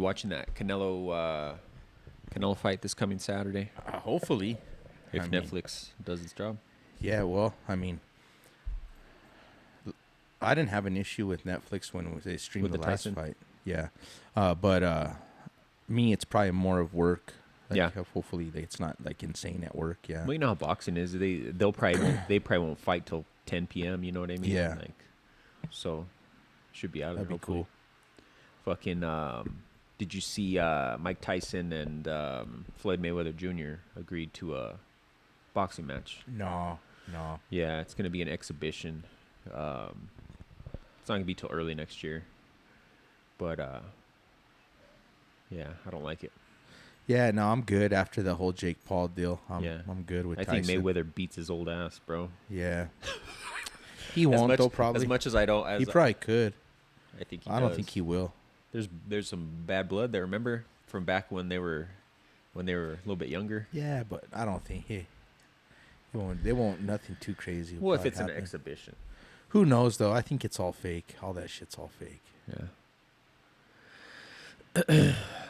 you watching that Canelo fight this coming Saturday? Hopefully, If I mean, Netflix does its job. yeah. Well, I mean, I didn't have an issue with Netflix when they streamed With the the last Tyson? fight. Yeah, but me, it's probably more of work. Like, Yeah. Hopefully, it's not like insane at work. Yeah. Well, you know how boxing is. They probably won't fight till 10 p.m. You know what I mean? Yeah. Like, so should be out of That'd there. be Hopefully. cool. Fucking. Did you see Mike Tyson and Floyd Mayweather Jr. agreed to a boxing match? No. Yeah, it's gonna be an exhibition. It's not gonna be till early next year. But yeah, I don't like it. Yeah, no, I'm good after the whole Jake Paul deal. Yeah. I'm good with I Tyson. think Mayweather beats his old ass, bro. Yeah. He won't though. Probably. As much as I don't. As He probably could. I think he I don't does. think he will. There's some bad blood there. Remember from back when they were a little bit younger. Yeah, but I don't think he won't. They won't. Nothing too crazy. will Well, if probably it's an happen. exhibition. Who knows though? I think it's all fake. All that shit's all fake. Yeah.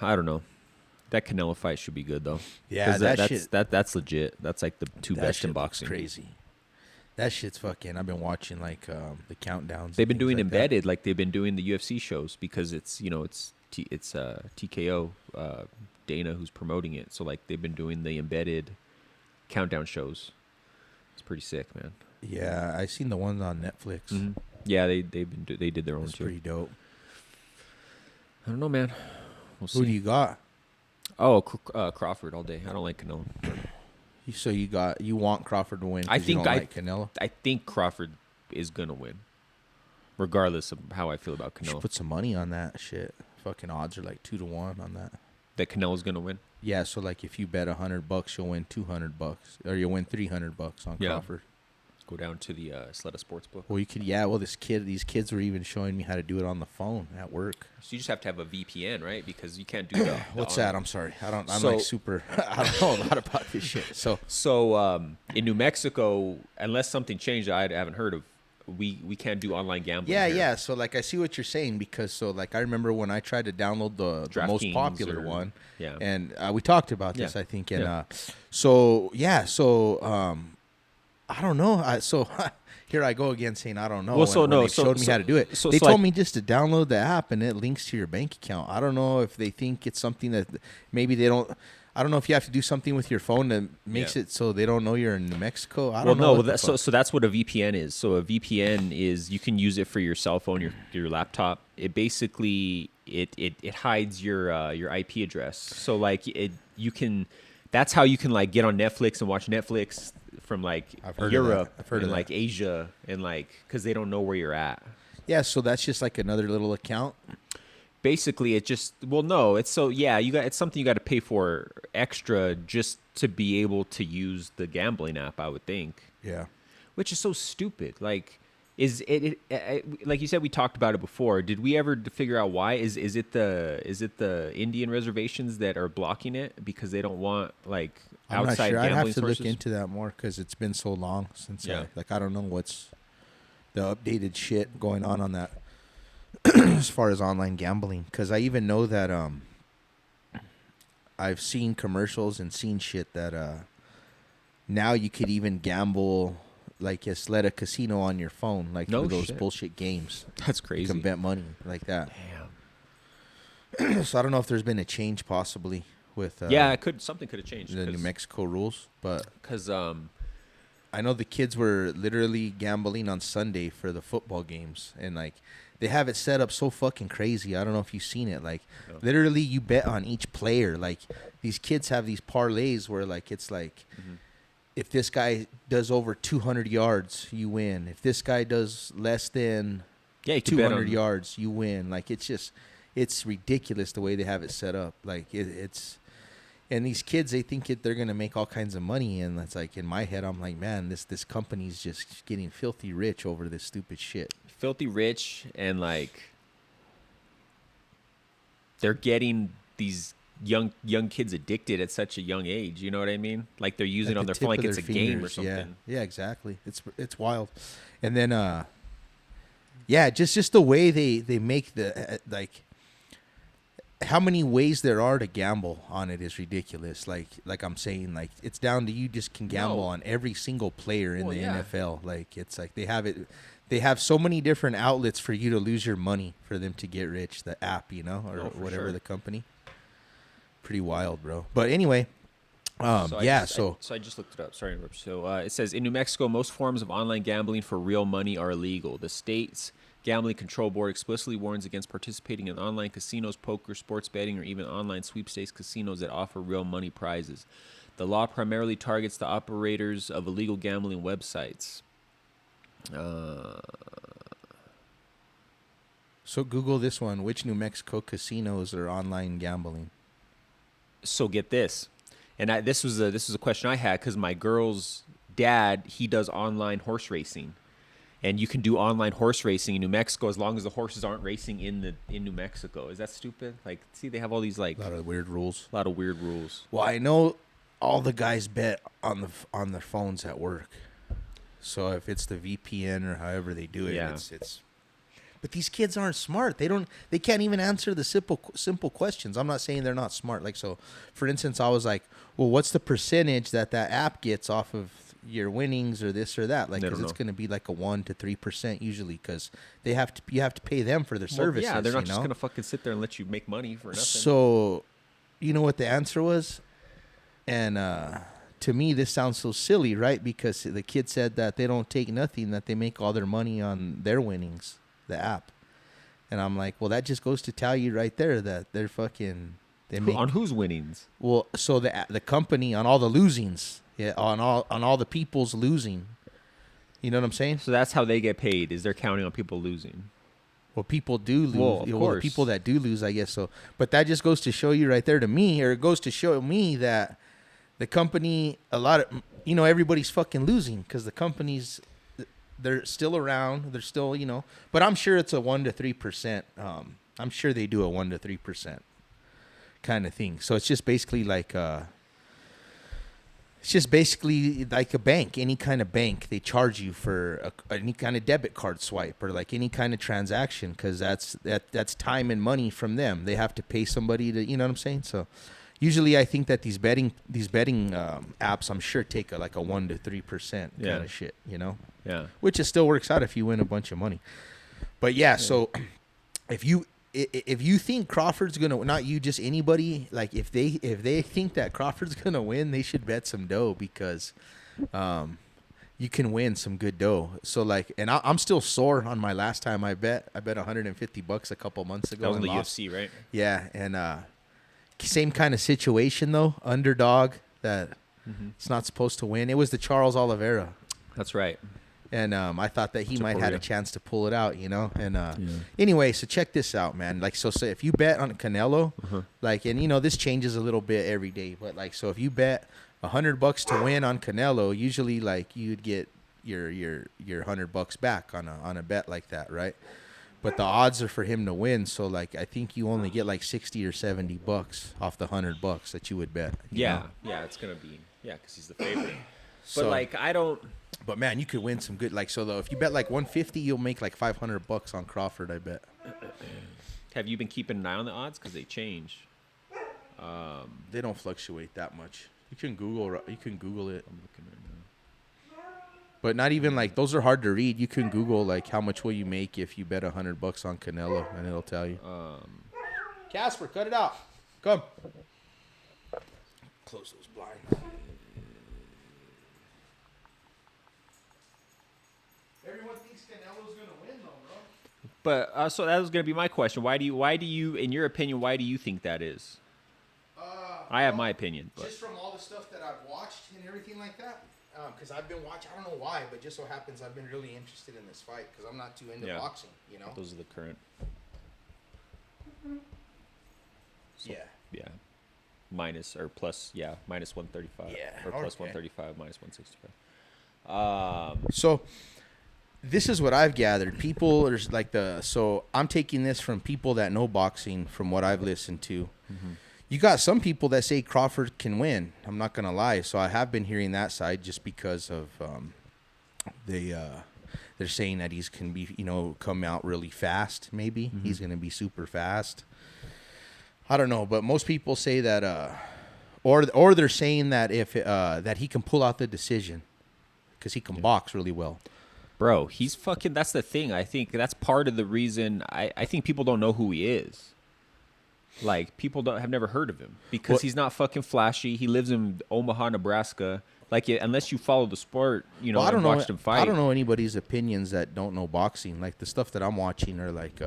I don't know. That Canelo fight should be good though. Yeah, 'Cause that that's shit. that's legit. That's like the two That best shit in looks boxing. crazy. That shit's fucking. I've been watching like the countdowns. They've been and doing things like that. embedded like they've been doing the UFC shows because it's TKO Dana who's promoting it. So like they've been doing the embedded countdown shows. It's pretty sick, man. Yeah, I seen the ones on Netflix. Mhm. Yeah, they did their own It's too. pretty dope. I don't know, man. We'll see. Who do you got? Oh, Crawford all day. I don't like Canelo. So you want Crawford to win? 'cause I you think don't I- like Canelo. I think Crawford is gonna win, regardless of how I feel about You should Canelo. put some money on that shit. Fucking odds are like 2-1 on that. That Canelo's gonna win. Yeah, so like if you bet $100, you'll win $200, or you'll win $300 on Yeah. Crawford. Go down to the Sletta Sportsbook. Well, you could. Yeah, well, these kids were even showing me how to do it on the phone at work. So you just have to have a VPN, right? Because you can't do that. What's that? I'm sorry. I'm So- like super. I don't know a lot about this shit. So In New Mexico, unless something changed, I haven't heard of. We can't do online gambling. yeah, here. yeah. So like I see what you're saying because so like I remember when I tried to download the most DraftKings popular or- one. yeah. And we talked about this, Yeah. I think. And Yeah. I don't know. So here I go again saying I don't know. Well, so when no, they so- showed me so- how to do it. so- They so told like- me just to download the app and it links to your bank account. I don't know if they think it's something that maybe they don't. I don't know if you have to do something with your phone that makes Yeah. it so they don't know you're in New Mexico. I Well, don't know. no. what the So fuck. that's what a VPN is. So a VPN is you can use it for your cell phone, your laptop. It basically it hides your IP address. So like you can. That's how you can like get on Netflix and watch Netflix from like I've heard of Europe that. I've heard and of like that. Asia and like because they don't know where you're at. Yeah, so that's just like another little account. Basically, it just no. It's so yeah. It's something you got to pay for extra just to be able to use the gambling app. I would think, Yeah. which is so stupid. Like, is it like you said? We talked about it before. Did we ever figure out why? Is it the Indian reservations that are blocking it because they don't want like I'm not outside sure. I'd gambling have to sources? look into that more because it's been so long since Yeah. I don't know what's the updated shit going on that as far as online gambling. Because I even know that I've seen commercials and seen shit that now you could even gamble like just let a casino on your phone like No for those shit. bullshit games. That's You crazy. can bet money like that. Damn. So I don't know if there's been a change possibly with Yeah, something could have changed. the New Mexico rules, but Because I know the kids were literally gambling on Sunday for the football games, and like they have it set up so fucking crazy. I don't know if you've seen it. Like No. literally, you bet on each player. Like these kids have these parlays where like it's like if this guy does over 200 yards, you win. If this guy does less than yeah, you could bet 200 on yards, you win. Like it's ridiculous the way they have it set up. Like it's. And these kids, they think they're gonna make all kinds of money, and it's like in my head, I'm like, man, this company's just getting filthy rich over this stupid shit. filthy rich and like they're getting these young kids addicted at such a young age. You know what I mean? Like they're using it At on the their phone tip like of it's a their game or fingers, something. Yeah, exactly. It's wild. And then, yeah, just the way they make the like. how many ways there are to gamble on it is ridiculous. Like I'm saying, like it's down to you just can gamble No. on every single player in Well, the yeah. NFL. Like it's like they have so many different outlets for you to lose your money for them to get rich. The app, you know, or Oh, for whatever sure. the company. Pretty wild, bro. But anyway, So I yeah. just, So I just looked it up. Sorry to interrupt. So it says in New Mexico, most forms of online gambling for real money are illegal. The state's gambling control board explicitly warns against participating in online casinos, poker, sports betting, or even online sweepstakes casinos that offer real money prizes. The law primarily targets the operators of illegal gambling websites. so Google this one. Which New Mexico casinos are online gambling? So get this, and this was a question I had because my girl's dad, he does online horse racing, and you can do online horse racing in New Mexico as long as the horses aren't racing in New Mexico. Is that stupid? Like, see, they have all these like A lot of weird rules. a lot of weird rules. Well, I know all the guys bet on their phones at work. So if it's the VPN or however they do it, Yeah. it's. But these kids aren't smart. They can't even answer the simple questions. I'm not saying they're not smart. Like so, for instance, I was like, well, what's the percentage that app gets off of your winnings or this or that? Like, They because don't it's know. going to be like a 1 to 3% usually, because you have to pay them for their services. Yeah, they're not you just know? gonna fucking sit there and let you make money for nothing. So, you know what the answer was? And to me, this sounds so silly, right? Because the kid said that they don't take nothing, that they make all their money on their winnings, the app. And I'm like, well, that just goes to tell you right there that they're fucking, they make, On whose winnings? well, so the company on all the losings, yeah, on all the people's losing. You know what I'm saying? So that's how they get paid. Is they're counting on people losing. Well, people do lose. Well, of the course. people that do lose, I guess so. But that just goes to show you right there to me, or it goes to show me that the company, everybody's fucking losing because the companies, they're still around. They're still, but I'm sure it's a 1 to 3%. I'm sure they do a 1 to 3% kind of thing. So it's just basically like, a bank, any kind of bank. They charge you for any kind of debit card swipe or like any kind of transaction because that's time and money from them. They have to pay somebody to, you know what I'm saying? So usually I think that these betting apps, I'm sure take like a 1 to 3% kind Yeah. of shit, Yeah. which it still works out if you win a bunch of money. But yeah, so if you think Crawford's gonna, not you, just anybody, like if they think that Crawford's gonna win, they should bet some dough because you can win some good dough. So like, and I'm still sore on my last time I bet $150 a couple months ago. That was in and the lost. UFC, right? Yeah, and same kind of situation though, underdog that it's not supposed to win. It was the Charles Oliveira. That's right. And I thought that he might had a Topuria. chance to pull it out, And anyway, so check this out, man. Like, so if you bet on Canelo, like, and this changes a little bit every day, but like, so if you bet $100 to win on Canelo, usually like you'd get your $100 back on a bet like that, right? But the odds are for him to win, so like I think you only get like $60 or $70 off the $100 that you would bet. you know? Yeah, it's gonna be because he's the favorite. So- But like, I don't. But man, you could win some good. Like, so though, if you bet like 150, you'll make like $500 on Crawford. I bet. Have you been keeping an eye on the odds because they change? They don't fluctuate that much. You can Google it. I'm looking right now. But not even like those are hard to read. You can Google like how much will you make if you bet $100 on Canelo, and it'll tell you. Casper, cut it out. Come. Close those blinds. Everyone thinks Canelo's gonna win, though, bro. But so that was gonna be my question. Why do you, in your opinion, why do you think that is? I have my opinion, but Just from all the stuff that I've watched and everything like that. Because I've been watching, I don't know why, but just so happens I've been really interested in this fight because I'm not too into Yeah. boxing, those are the current. Yeah. Minus or plus, minus 135. Yeah, Or plus okay. 135, minus 165. So this is what I've gathered. People are like so I'm taking this from people that know boxing from what I've listened to. You got some people that say Crawford can win. I'm not going to lie. So I have been hearing that side just because of they're saying that he's can be, come out really fast maybe. He's going to be super fast. I don't know, but most people say that, or they're saying that if that he can pull out the decision because he can box really well. Bro, he's fucking. That's the thing. I think that's part of the reason. I think people don't know who he is. Like people have never heard of him because he's not fucking flashy. He lives in Omaha, Nebraska. Like unless you follow the sport, you know, Well, and watched him fight. I don't know anybody's opinions that don't know boxing. Like the stuff that I'm watching are like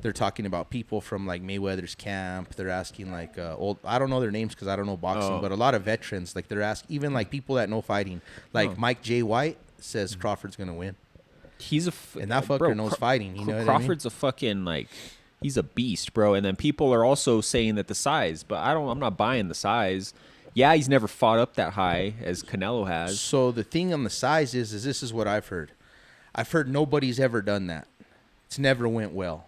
they're talking about people from like Mayweather's camp. They're asking like old. I don't know their names because I don't know boxing, but a lot of veterans like they're asking even like people that know fighting. Like Mike J. White says Crawford's gonna win. He's and that fucker knows fighting. You know what I mean? Crawford's a fucking like. He's a beast, bro. And then people are also saying that the size, but I'm not buying the size. Yeah, he's never fought up that high as Canelo has. So the thing on the size is this is what I've heard. I've heard nobody's ever done that. It's never went well.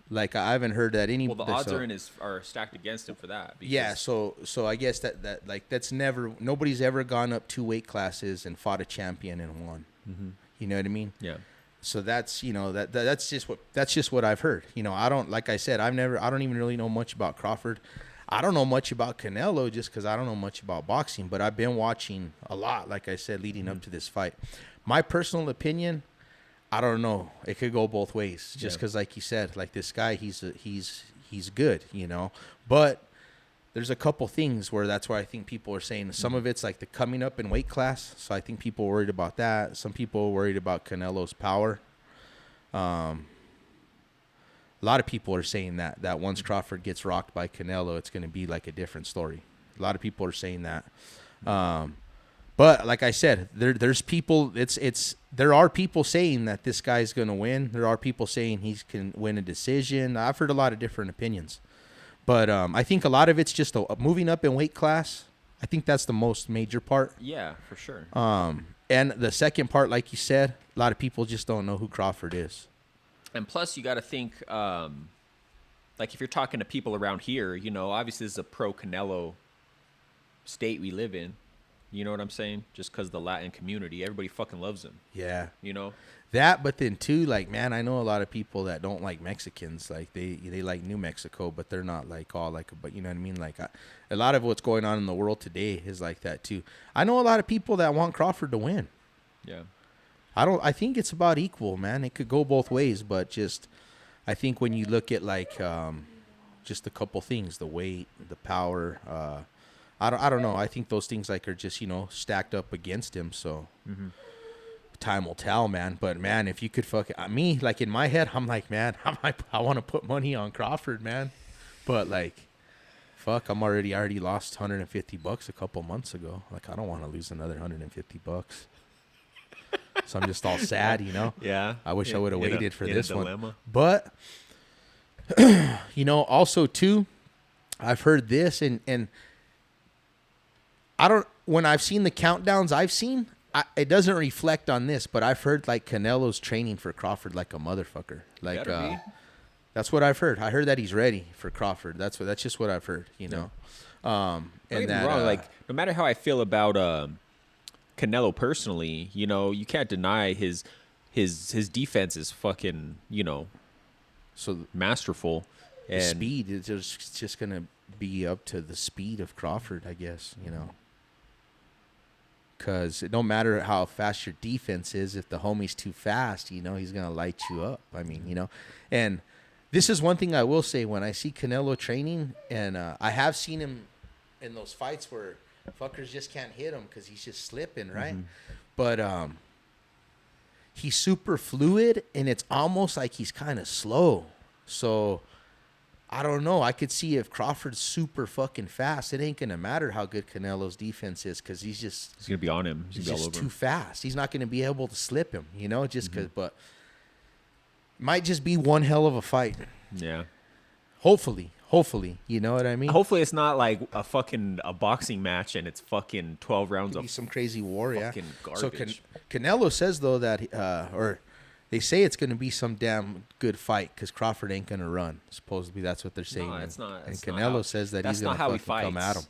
Like I haven't heard that any. Well, the odds are stacked against him for that. Yeah, so I guess that like that's never nobody's ever gone up 2 weight classes and fought a champion and won. Mm-hmm. You know what I mean? Yeah. So that's that's just what I've heard. You know, I don't like I said I don't even really know much about Crawford. I don't know much about Canelo just because I don't know much about boxing, but I've been watching a lot, like I said, leading up to this fight. My personal opinion, I don't know. It could go both ways just because, like you said, like this guy, he's good, you know. But there's a couple things where that's why I think people are saying some of it's like the coming up in weight class. So I think people are worried about that. Some people are worried about Canelo's power. A lot of people are saying that once Crawford gets rocked by Canelo, it's going to be like a different story. A lot of people are saying that. But like I said, there's people. There are people saying that this guy's going to win. There are people saying he can win a decision. I've heard a lot of different opinions, but I think a lot of it's just moving up in weight class. I think that's the most major part. Yeah, for sure. And the second part, like you said, a lot of people just don't know who Crawford is. And plus, you got to think, like if you're talking to people around here, you know, obviously this is a pro Canelo state we live in. You know what I'm saying? Just because the Latin community, everybody fucking loves him. Yeah. You know? That, but then too, like, man, I know a lot of people that don't like Mexicans. Like they like New Mexico, but they're not like all like, but you know what I mean? Like a lot of what's going on in the world today is like that too. I know a lot of people that want Crawford to win. Yeah. I think it's about equal, man. It could go both ways, but just, I think when you look at like, just a couple things, the weight, the power, I don't know. I think those things like are just, you know, stacked up against him. So time will tell, man. But man, if you could me, like in my head, I'm like, man, I want to put money on Crawford, man. But like, fuck, I already lost $150 a couple months ago. Like, I don't want to lose another $150. So I'm just all sad, you know? Yeah. I wish I would have waited for this one. Dilemma. But, you know, also too, I've heard this and when I've seen the countdowns it doesn't reflect on this, but I've heard like Canelo's training for Crawford like a motherfucker. Like, that's what I've heard. I heard that he's ready for Crawford. That's that's just what I've heard, you know? Don't get me wrong, like no matter how I feel about, Canelo personally, you know, you can't deny his defense is fucking, you know, so masterful. And speed is just gonna be up to the speed of Crawford, I guess, you know. Because it don't matter how fast your defense is, if the homie's too fast, you know, he's gonna light you up. I mean, you know, and this is one thing I will say when I see Canelo training, and I have seen him in those fights where fuckers just can't hit him because he's just slipping, right? But he's super fluid, and it's almost like he's kind of slow. So I don't know. I could see if Crawford's super fucking fast, it ain't gonna matter how good Canelo's defense is because he's gonna be on him. He's just too fast. He's not gonna be able to slip him, you know, just because. But might just be one hell of a fight. Yeah. Hopefully, you know what I mean? Hopefully it's not like a boxing match and it's fucking 12 rounds of some crazy war, fucking garbage. So Canelo says, though, that, or they say it's going to be some damn good fight because Crawford ain't going to run. Supposedly that's what they're saying. No, it's not. And Canelo says that he's going to fucking come at him.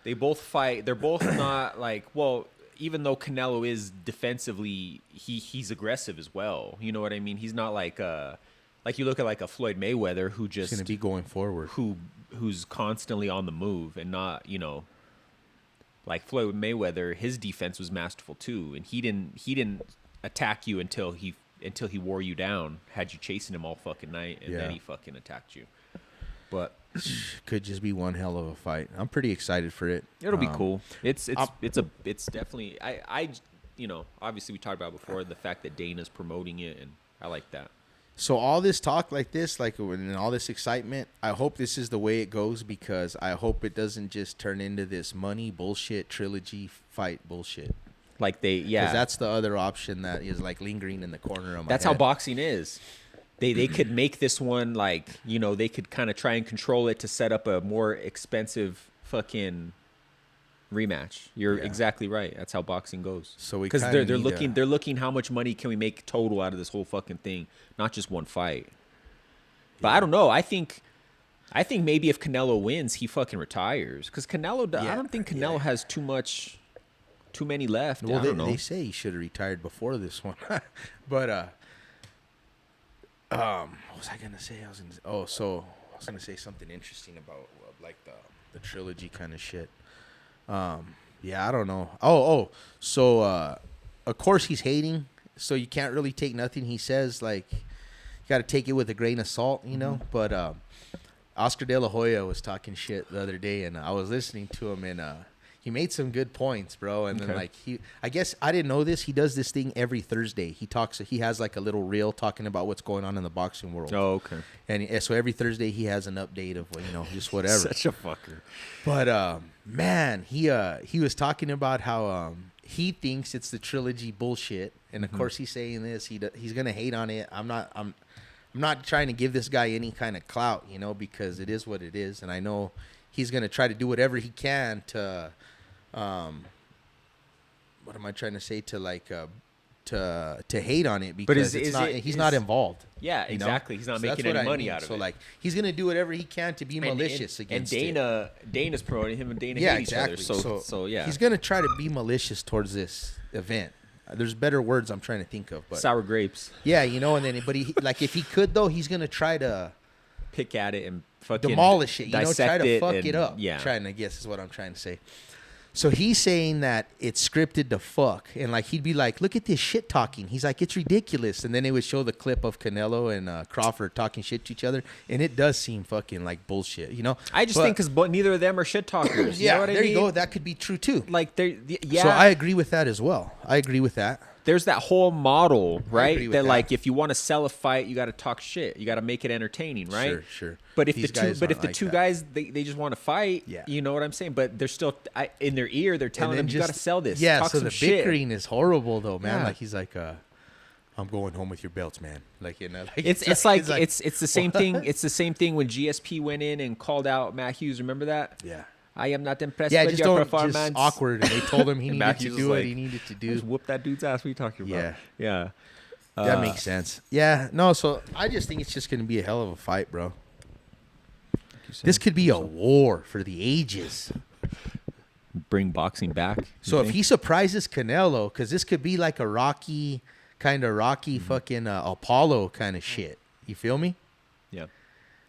They both fight. They're both not like, well, even though Canelo is defensively, he's aggressive as well. You know what I mean? He's not like you look at like a Floyd Mayweather who just going to be going forward, who who's constantly on the move and not, like Floyd Mayweather, his defense was masterful too, and he didn't attack you until he wore you down, had you chasing him all fucking night, and then he fucking attacked you. But could just be one hell of a fight. I'm pretty excited for it. it'll be cool. It's definitely I obviously we talked about before the fact that Dana's promoting it, and I like that. So all this talk like this, and all this excitement, I hope this is the way it goes, because I hope it doesn't just turn into this money bullshit trilogy fight bullshit. Like because that's the other option that is like lingering in the corner of my That's head. how boxing is. They could make this one like, they could kind of try and control it to set up a more expensive fucking rematch. You're exactly right. That's how boxing goes. So we because kinda they're need they're looking how much money can we make total out of this whole fucking thing, not just one fight. But I don't know. I think maybe if Canelo wins, he fucking retires, because Canelo. I don't think Canelo has too many left. Well, I don't know. they say he should have retired before this one. But what was I gonna say? I was gonna say something interesting about like the trilogy kind of shit. Yeah, I don't know. So of course he's hating, so you can't really take nothing he says. Like, you got to take it with a grain of salt, But Oscar De La Hoya was talking shit the other day, and I was listening to him, and he made some good points, bro. And then I guess I didn't know this. He does this thing every Thursday. He has like a little reel talking about what's going on in the boxing world. Oh, okay. And so every Thursday he has an update of just whatever. Such a fucker. But man, he was talking about how he thinks it's the trilogy bullshit, and of course he's saying this. He's gonna hate on it. I'm not trying to give this guy any kind of clout, because it is what it is, and I know he's gonna try to do whatever he can to. What am I trying to say? To like to hate on it, because he's not involved. Yeah, exactly. He's not making any money out of it. So like he's gonna do whatever he can to be malicious against it. And Dana's promoting him, and Dana hate each other. So yeah, he's gonna try to be malicious towards this event. There's better words I'm trying to think of, but sour grapes. Yeah, and then but if he could though, he's gonna try to pick at it and fucking demolish it. Try to fuck it up. Yeah, trying to guess is what I'm trying to say. So he's saying that it's scripted to fuck. And like he'd be like, look at this shit talking. He's like, it's ridiculous. And then they would show the clip of Canelo and Crawford talking shit to each other. And it does seem fucking like bullshit, I just think because neither of them are shit talkers. Yeah, you know what there I mean? you go. That could be true too. Like, So I agree with that as well. I agree with that. There's that whole model, right? That like if you want to sell a fight, you got to talk shit. You got to make it entertaining, right? Sure. But if the two guys they just want to fight, yeah. You know what I'm saying? But they're still in their ear. They're telling them you got to sell this. Yeah. Talk So some the shit. bickering is horrible, though, man. Yeah. Like he's like, I'm going home with your belts, man. Like it's the same thing. It's the same thing when GSP went in and called out Matt Hughes. Remember that? Yeah. I am not impressed with your your performance. Just awkward. And they told him he needed to do what he needed to do. Just whoop that dude's ass. What are you talking about? Yeah. That makes sense. Yeah. No, so I just think it's just going to be a hell of a fight, bro. This could be a war for the ages. Bring boxing back. So if he surprises Canelo, because this could be like a Rocky fucking Apollo kind of shit. You feel me? Yeah.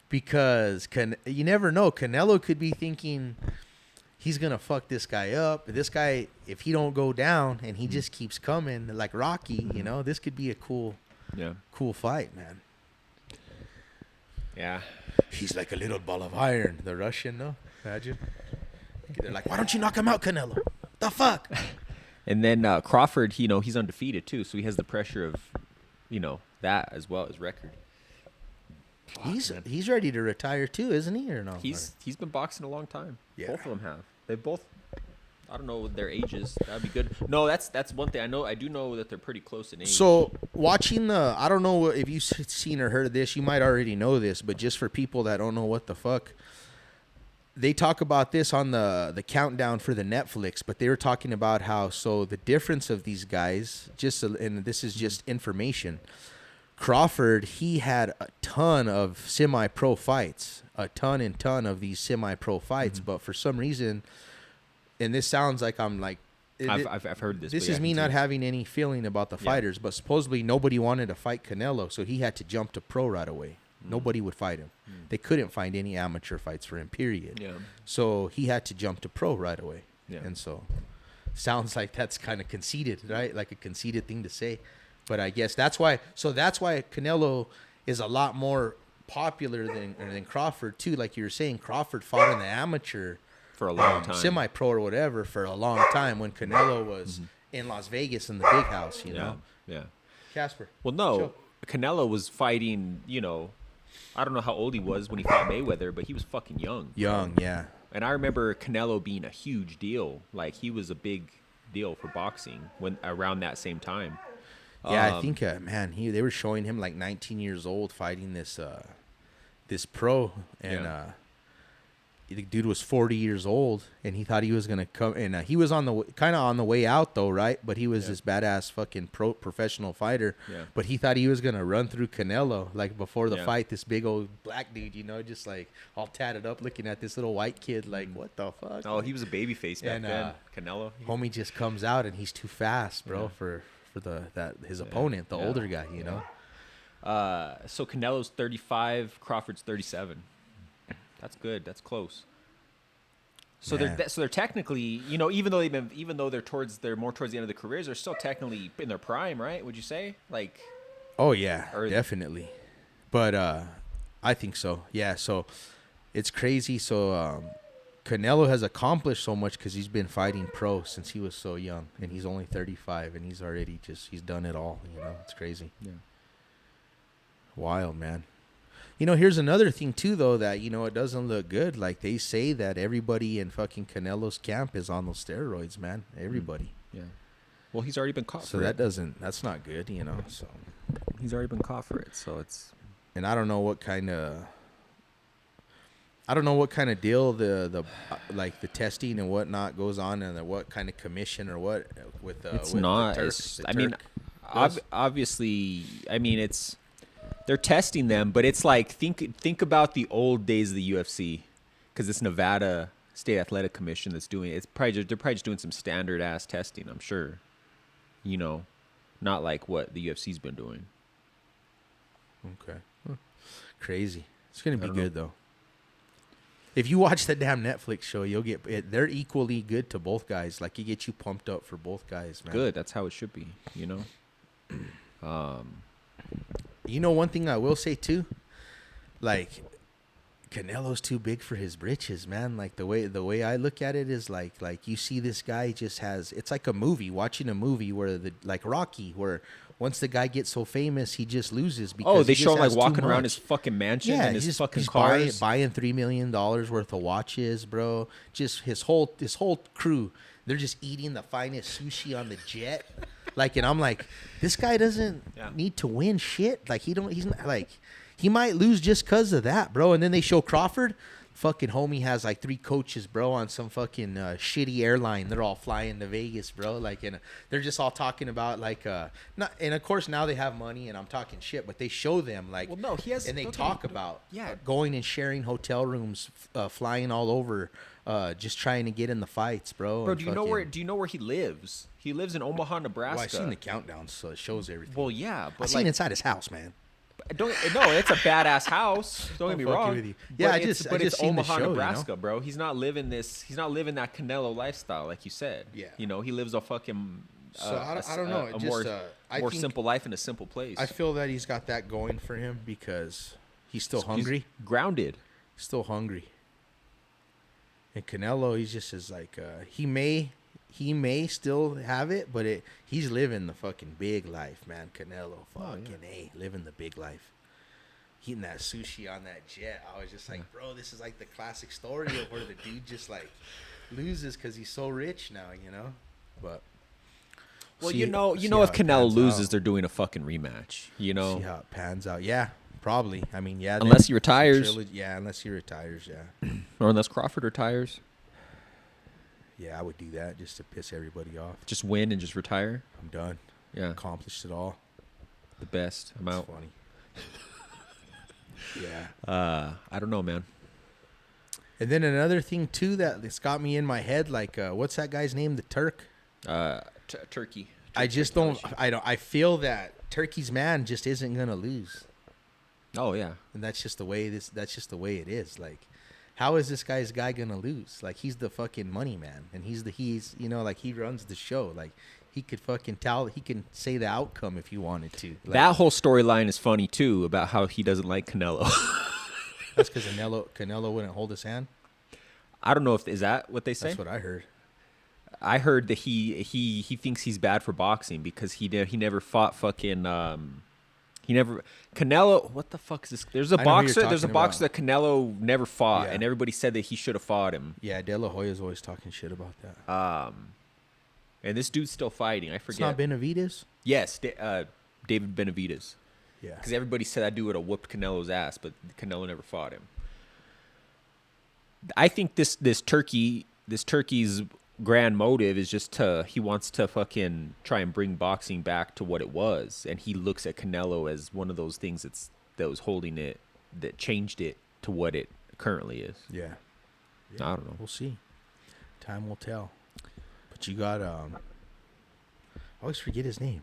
Because you never know. Canelo could be thinking he's going to fuck this guy up. This guy, if he don't go down and he just keeps coming like Rocky, this could be a cool fight, man. Yeah. He's like a little ball of iron. The Russian, no? Imagine. They're like, why don't you knock him out, Canelo? The fuck? And then Crawford, he's undefeated too, so he has the pressure of, that as well as record. He's ready to retire too, isn't he, or no? He's been boxing a long time. Yeah. Both of them have. They both. I don't know their ages. That'd be good. No, that's one thing I do know that they're pretty close in age. So watching I don't know if you've seen or heard of this. You might already know this, but just for people that don't know what the fuck, they talk about this on the countdown for the Netflix. But they were talking about how the difference of these guys, and this is just information. Crawford, he had a ton of semi-pro fights, a ton of these semi-pro fights, but for some reason, and this sounds like I'm like, I've heard this. This is me not having any feeling about the fighters, but supposedly nobody wanted to fight Canelo, so he had to jump to pro right away. Nobody would fight him. They couldn't find any amateur fights for him, period. Yeah. So he had to jump to pro right away. Yeah. And so sounds like that's kind of conceited, right? Like a conceited thing to say. But I guess that's why. So that's why Canelo is a lot more popular than Crawford too. Like you were saying, Crawford fought in the amateur For a long time. semi-pro or whatever for a long time when Canelo was in Las Vegas in the big house, you know. Yeah. Casper. Well, no, Chill. Canelo was fighting. I don't know how old he was when he fought Mayweather, but he was fucking young. Young, yeah. And I remember Canelo being a huge deal. Like he was a big deal for boxing when around that same time. Yeah, I think man, they were showing him like 19 years old fighting this pro, and the dude was 40 years old, and he thought he was gonna come, and he was kind of on the way out though, right? But he was this badass fucking professional fighter. Yeah. But he thought he was gonna run through Canelo like before the Yeah. fight. This big old black dude, just like all tatted up, looking at this little white kid, like what the fuck? Oh, he was a baby face back And, then. Canelo. Homie just comes out and he's too fast, bro, for his opponent, the Yeah. older guy, you know. So Canelo's 35, Crawford's 37. That's good. That's close. So Yeah. they're technically, even though they're more towards the end of the careers, they're still technically in their prime, right? Would you say? Like, Oh yeah, Or- definitely. But I think so. Yeah, so it's crazy. So Canelo has accomplished so much because he's been fighting pro since he was so young, and he's only 35, and he's already he's done it all. It's crazy. yeah. Wild, man. Here's another thing too, though, that it doesn't look good. Like they say that everybody in fucking Canelo's camp is on those steroids, man. Everybody. Yeah. Well, he's already been caught So for it. that's not good, So, He's already been caught for it, so it's. and I don't know what kind of deal the like the testing and whatnot goes on, and what kind of commission or what with It's with not. The Turk, It's, the I mean, Turk does. obviously, it's. They're testing them, but it's like think about the old days of the UFC, because it's Nevada State Athletic Commission that's doing it. They're probably just doing some standard ass testing. I'm sure, not like what the UFC's been doing. Okay. Crazy. It's gonna be don't good though. If you watch the damn Netflix show, you'll get it. They're equally good to both guys. Like it gets you pumped up for both guys, man. Good. That's how it should be. One thing I will say too, like Canelo's too big for his britches, man. Like the way I look at it is like you see this guy just has, it's like a movie, watching a movie where like Rocky, where once the guy gets so famous, he just loses because they he show just him like has too walking around much. his fucking mansion and his fucking he's cars. buying $3 million worth of watches, bro. Just his whole crew, they're just eating the finest sushi on the jet. Like, and I'm like, this guy doesn't need to win shit. Like, he's not like, he might lose just because of that, bro. And then they show Crawford. Fucking homie has like 3 coaches, bro, on some fucking shitty airline. They're all flying to Vegas, bro. Like, and they're just all talking about like, not. And of course now they have money, and I'm talking shit, but they show them like, Well, no, he has- and they don't talk get me- about yeah. going and sharing hotel rooms, flying all over, just trying to get in the fights, bro. Bro, and do you know where he lives? He lives in Omaha, Nebraska. Well, I've seen the countdowns, so it shows everything. Well, yeah, but I've seen like, inside his house, man. no, it's a badass house. Don't get me fucking wrong. with you. Yeah, But I it's- just but it's seen the Omaha, show, Nebraska, bro. He's not living that Canelo lifestyle, like you said. Yeah. He lives a fucking. So I don't know. A It just, more I more think- simple life in a simple place. I feel that he's got that going for him because he's still He's hungry. grounded. Still hungry. And Canelo, he's just as like he may still have it, but he's living the fucking big life, man. Canelo, living the big life. Eating that sushi on that jet, I was just like, bro, this is like the classic story of where the dude just like loses because he's so rich now, But Well, see- you know, see if how it Canelo pans loses, out. they're doing a fucking rematch. See how it pans out. Yeah, probably. I mean, yeah. Unless then he retires. Yeah, unless he retires. Yeah. or unless Crawford retires, Yeah, I would do that just to piss everybody off. just win and just retire. I'm done. Yeah, Accomplished it all. the best. I'm It's out. funny. Yeah. I don't know, man. And then another thing too that's got me in my head, like, what's that guy's name? The Turk. Turkey. I just don't. I feel that Turkey's man just isn't gonna lose. Oh yeah. And that's just the way it is. Like, how is this guy gonna lose? Like, he's the fucking money man, and he's you know, like, he runs the show. Like, he could fucking he can say the outcome if he wanted to. Like, That whole storyline is funny too, about how he doesn't like Canelo. that's because Canelo wouldn't hold his hand. I don't know if is that what they say. That's what I heard. I heard that he thinks he's bad for boxing because he never fought fucking he never Canelo. What the fuck is this? There's a I know who you're boxer. There's a talking boxer about. that Canelo never fought, Yeah. and everybody said that he should have fought him. Yeah, De La Hoya's always talking shit about that. And this dude's still fighting. I It's forget. not Benavidez. Yes, David Benavidez. Yeah. Because everybody said that dude would have whooped Canelo's ass, but Canelo never fought him. I think this turkey's grand motive is just he wants to fucking try and bring boxing back to what it was, and he looks at Canelo as one of those things that was holding it, that changed it to what it currently is. Yeah. I don't know. We'll see. Time will tell. But you got I always forget his name.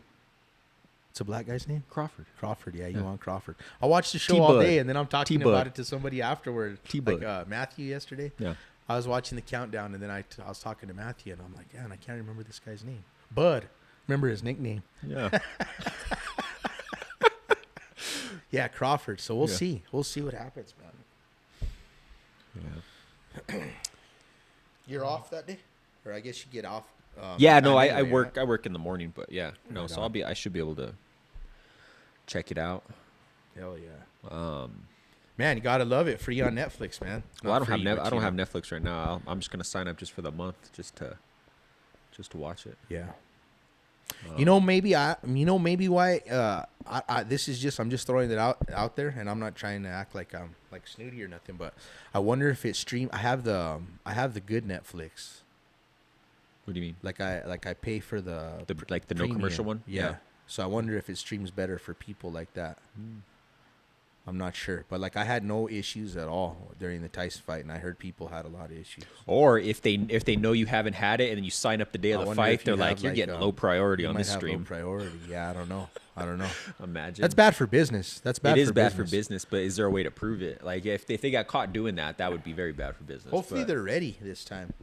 It's a black guy's name? Crawford. Crawford, yeah, you Yeah. want Crawford. I watched the show T-Bud. all day, and then I'm talking T-Bud. about it to somebody afterward. T-Bud. Like Matthew yesterday. Yeah. I was watching the countdown, and then I was talking to Matthew, and I'm like, man, I can't remember this guy's name. Bud. Remember his nickname. Yeah. Yeah, Crawford. So we'll Yeah. see. We'll see what happens, man. Yeah. You're off that day? Or I guess you get off. Yeah, no, anytime I anyway, work. right? I work in the morning, but yeah, no. Right So on. I should be able to check it out. Hell yeah. Man, you gotta love it. Free on Netflix, man. Well, Not free, but I don't you have know. Netflix right now. I'm just gonna sign up just for the month, just to watch it. Yeah. You know, maybe why this is just, I'm just throwing it out there, and I'm not trying to act like I'm like snooty or nothing, but I wonder if it's I have the good Netflix. What do you mean? Like I pay for the The no premium. commercial one? Yeah. So I wonder if it streams better for people like that. I'm not sure, but like I had no issues at all during the Tyson fight, and I heard people had a lot of issues. Or if they know you haven't had it and then you sign up the day I of the wonder fight, if they're you like, have, you're like, getting low priority You on might this have low stream. priority. Yeah, I don't know. Imagine. That's bad for business. That's bad. It is for bad business. for business, but is there a way to prove it? Like if they got caught doing that, that would be very bad for business. Hopefully but they're ready this time.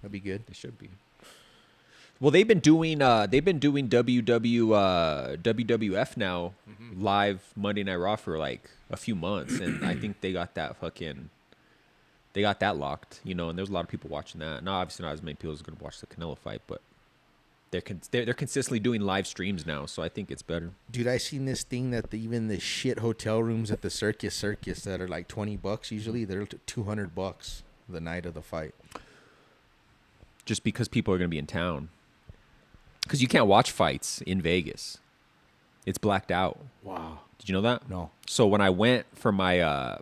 That'd be good. they should be. Well, they've been doing WWF now live Monday Night Raw for like a few months, and I think they got that locked, you know. And there's a lot of people watching that. Now, obviously, not as many people as going to watch the Canelo fight, but they're consistently doing live streams now, so I think it's better. Dude, I seen this thing that even the shit hotel rooms at the Circus that are like $20 usually, they're $200 the night of the fight. Just because people are going to be in town, because you can't watch fights in Vegas, it's blacked out. Wow. Did you know that? No. So when I went for my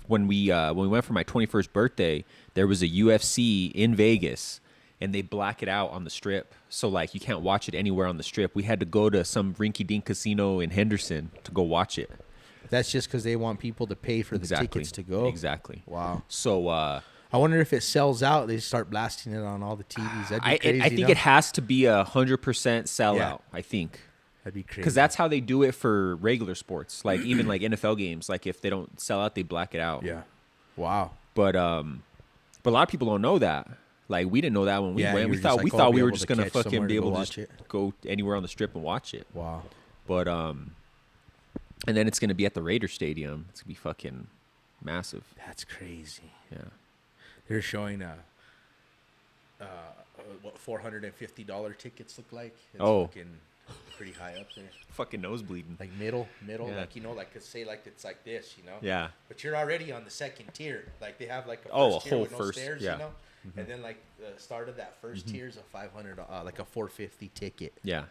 when we went for my 21st birthday, there was a UFC in Vegas, and they black it out on the Strip. So like you can't watch it anywhere on the Strip. We had to go to some rinky-dink casino in Henderson to go watch it. That's just because they want people to pay for the tickets to go. Exactly. Wow. So I wonder if it sells out, they start blasting it on all the TVs. That'd be crazy. I think it has to be 100% sellout. Yeah. I think. That'd be crazy. Because that's how they do it for regular sports, like even like NFL games. Like if they don't sell out, they black it out. Yeah. Wow. But a lot of people don't know that. Like we didn't know that when we Yeah, went. you We were thought just we like, oh, thought I'll we be were able just to gonna catch fucking somewhere be to go able to watch just it. go anywhere on the Strip and watch it. Wow. But and then it's gonna be at the Raider Stadium. It's gonna be fucking massive. That's crazy. Yeah. They're showing what $450 tickets look like. It's Oh. fucking pretty high up there. Fucking nosebleeding. Like middle, Yeah. like like say like it's like this, you know. Yeah. But you're already on the second tier. Like they have like a Oh, first a tier whole with no first- stairs, yeah. you know. And then like the start of that 1st tier is a $500, like a $450 ticket. Yeah.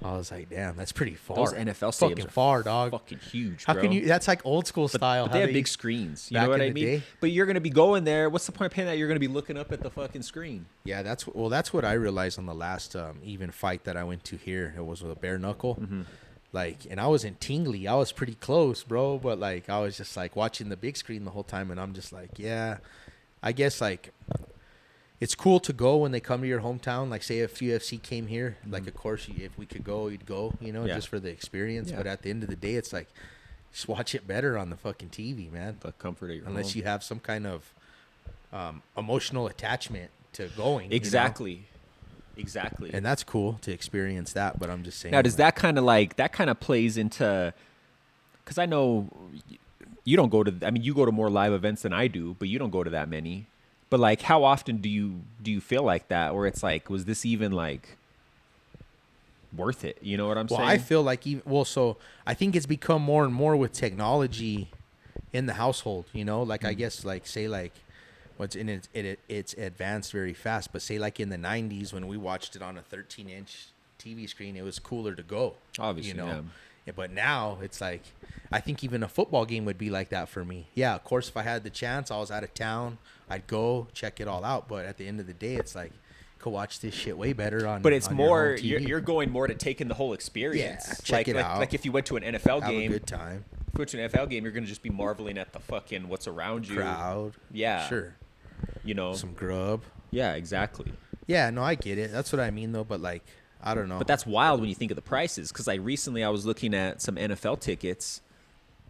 I was like, damn, that's pretty far. Those NFL stadiums fucking are far, dog. Fucking huge. How bro. can you? That's like old school style. But how they have big screens. You back know what in I the mean? day? But you're gonna be going there. What's the point of paying that? You're gonna be looking up at the fucking screen. Yeah, that's what I realized on the last even fight that I went to here. It was with a bare knuckle. Like, and I was in Tingley. I was pretty close, bro. But like, I was just like watching the big screen the whole time, and I'm just like, yeah, I guess like it's cool to go when they come to your hometown. Like, say if UFC came here, like of course, if we could go, you'd go, you know, Yeah. just for the experience. Yeah. But at the end of the day, it's like, Just watch it better on the fucking TV, man. The comfort of your Unless home. you have some kind of emotional attachment to going. Exactly. Exactly. And that's cool to experience that. But I'm just saying. Now, does that kind of plays into? Because I know you don't go to. I mean, you go to more live events than I do, but you don't go to that many. But like, how often do you feel like that? Where it's like, was this even like worth it? You know what I'm saying? I feel like so I think it's become more and more with technology in the household. Like I guess like say like what's in it's advanced very fast. But say like in the 90s when we watched it on a 13-inch TV screen, it was cooler to go. Obviously, yeah. But now it's like, I think even a football game would be like that for me. Yeah, of course, if I had the chance, I was out of town, I'd go check it all out. But at the end of the day, it's like, could watch this shit way better on. But it's on more, your home TV. you're going more to take in the whole experience. Yeah, check it out. Like if you went to an NFL Have game, a good time. if you went to an NFL game, you're going to just be marveling at the fucking what's around you. Crowd. Yeah. Sure. Some grub. Yeah, exactly. Yeah, no, I get it. That's what I mean, though. But like, I don't know. But that's wild when you think of the prices. Because like recently I was looking at some NFL tickets,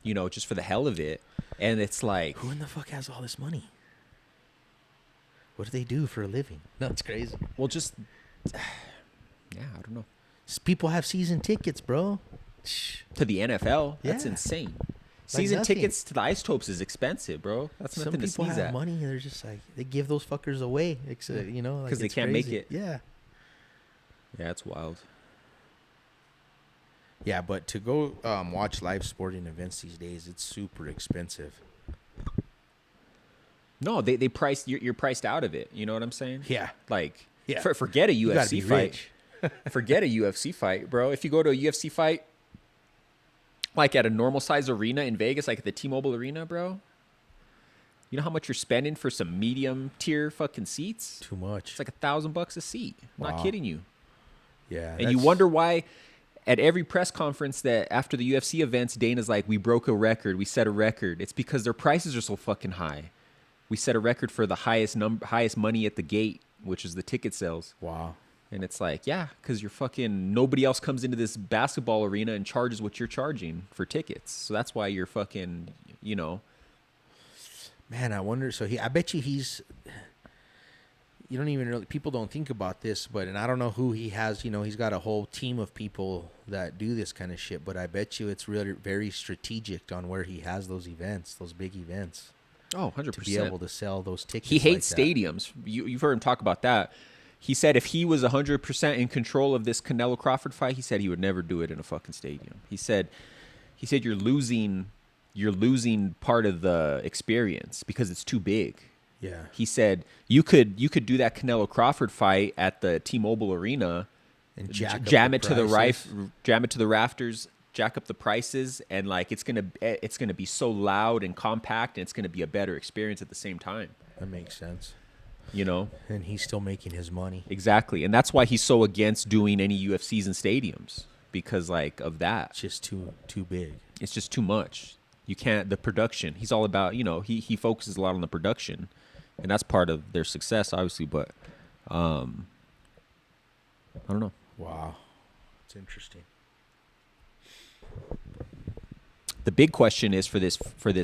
just for the hell of it. And it's like, who in the fuck has all this money? What do they do for a living? No, it's crazy. Well, just, yeah, I don't know. People have season tickets, bro. To the NFL? Yeah. That's insane. Season nothing. tickets to the Isotopes is expensive, bro. That's Some nothing to people sneeze have at. money. They're just like, they give those fuckers away. Because they can't make it. Yeah. Yeah, it's wild. Yeah, but to go watch live sporting events these days, it's super expensive. No, they priced you're priced out of it. You know what I'm saying? Yeah. Like, Yeah. forget a You gotta be UFC fight. rich. Forget a UFC fight, bro. If you go to a UFC fight, like at a normal size arena in Vegas, like at the T-Mobile Arena, bro, you know how much you're spending for some medium tier fucking seats? Too much. It's like $1,000 a seat. I'm Wow. not kidding you. Yeah. And you wonder why at every press conference that after the UFC events, Dana's like, we broke a record. We set a record. It's because their prices are so fucking high. We set a record for the highest money at the gate, which is the ticket sales. Wow. And it's like, yeah, because you're fucking, nobody else comes into this basketball arena and charges what you're charging for tickets. So that's why you're fucking, Man, I wonder. So I bet you you don't even really, people don't think about this, and I don't know who he has, he's got a whole team of people that do this kind of shit, but I bet you it's really very strategic on where he has those events, those big events. Oh, 100%. To be able to sell those tickets. He hates like that. stadiums. You've heard him talk about that. He said if he was 100% in control of this Canelo Crawford fight, he said he would never do it in a fucking stadium. He said you're losing part of the experience because it's too big. Yeah. He said you could do that Canelo Crawford fight at the T-Mobile Arena And jam it to the rafters, jack up the prices, and like it's gonna be so loud and compact, and it's gonna be a better experience at the same time. That makes sense. And he's still making his money. Exactly, and that's why he's so against doing any UFCs in stadiums because like of that. It's just too big. It's just too much. You can't. The production. He's all about. He focuses a lot on the production, and that's part of their success, obviously. But I don't know. Wow, it's interesting. The big question is for this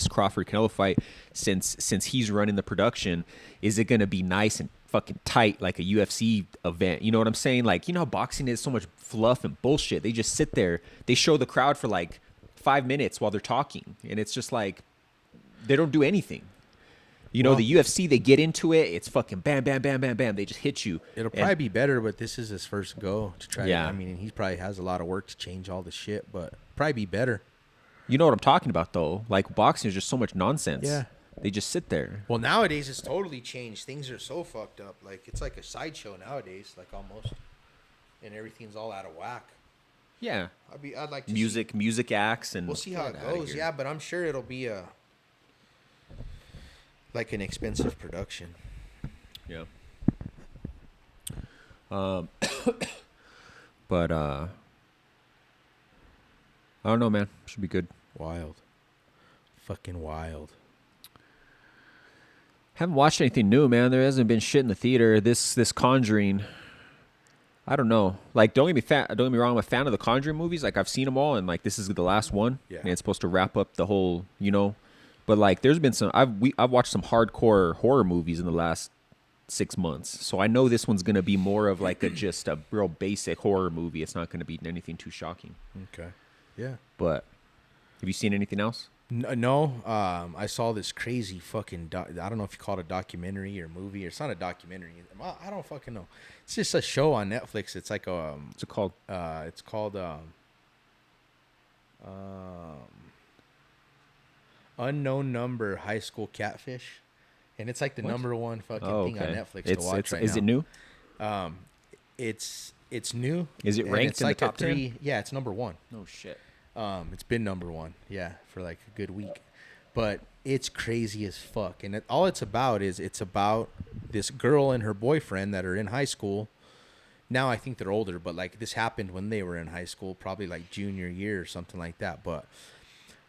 Crawford Canelo fight, since he's running the production, is it going to be nice and fucking tight like a UFC event? You know what I'm saying? Like, how boxing is so much fluff and bullshit. They just sit there, they show the crowd for like 5 minutes while they're talking, and it's just like they don't do anything. The UFC, they get into it. It's fucking bam, bam, bam, bam, bam. They just hit you. It'll probably be better, but this is his first go to try. Yeah. I mean, he probably has a lot of work to change all the shit, but probably be better. You know what I'm talking about, though? Like, boxing is just so much nonsense. Yeah. They just sit there. Well, nowadays it's totally changed. Things are so fucked up. Like, it's like a sideshow nowadays, like almost. And everything's all out of whack. Yeah. I'd like to music acts, and we'll see how it Get outta goes. here. Yeah, but I'm sure it'll be like an expensive production. Yeah. But I don't know, man. Should be good. Wild. Fucking wild. Haven't watched anything new, man. There hasn't been shit in the theater. This Conjuring. I don't know. Like, don't get me wrong. I'm a fan of the Conjuring movies. Like, I've seen them all, and like this is the last one, Yeah. and it's supposed to wrap up the whole, you know. But like, there's been some. I've watched some hardcore horror movies in the last 6 months, so I know this one's gonna be more of like just a real basic horror movie. It's not gonna be anything too shocking. Okay. Yeah. But have you seen anything else? No, I saw this crazy fucking. I don't know if you call it a documentary or movie. It's not a documentary. I don't fucking know. It's just a show on Netflix. It's like What's it called? it's called Unknown Number High School Catfish, and it's like the What? number one fucking Oh, thing on okay. Netflix to watch right Is now. it new? It's new. Is it and ranked it's in the like top 10? 3. Yeah, it's number one. Oh shit. It's been number one, yeah, for like a good week, but it's crazy as fuck. And all it's about is it's about this girl and her boyfriend that are in high school. Now I think they're older, but like this happened when they were in high school, probably like junior year or something like that. But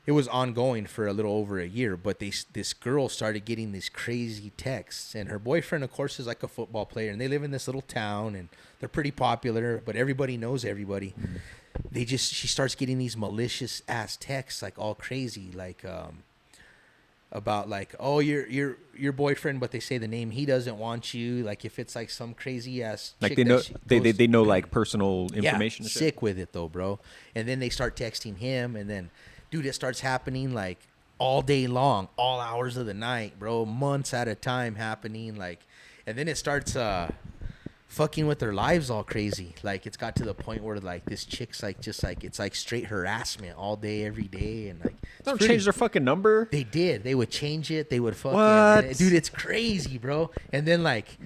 it was ongoing for a little over a year. But this girl started getting these crazy texts, and her boyfriend, of course, is like a football player, and they live in this little town, and they're pretty popular, but everybody knows everybody. She starts getting these malicious ass texts, like all crazy, like about like, oh, your boyfriend, but they say the name, he doesn't want you. Like if it's like some crazy ass Like chick they know that they know like personal information. yeah, and shit? sick with it though, bro. And then they start texting him, and then dude, it starts happening like all day long, all hours of the night, bro, months at a time happening, like, and then it starts fucking with their lives all crazy. Like it's got to the point where like this chick's like just like it's like straight harassment all day every day, and like They don't change their fucking number. they did. They would change it. They would fucking What? dude, it's crazy, bro. And then like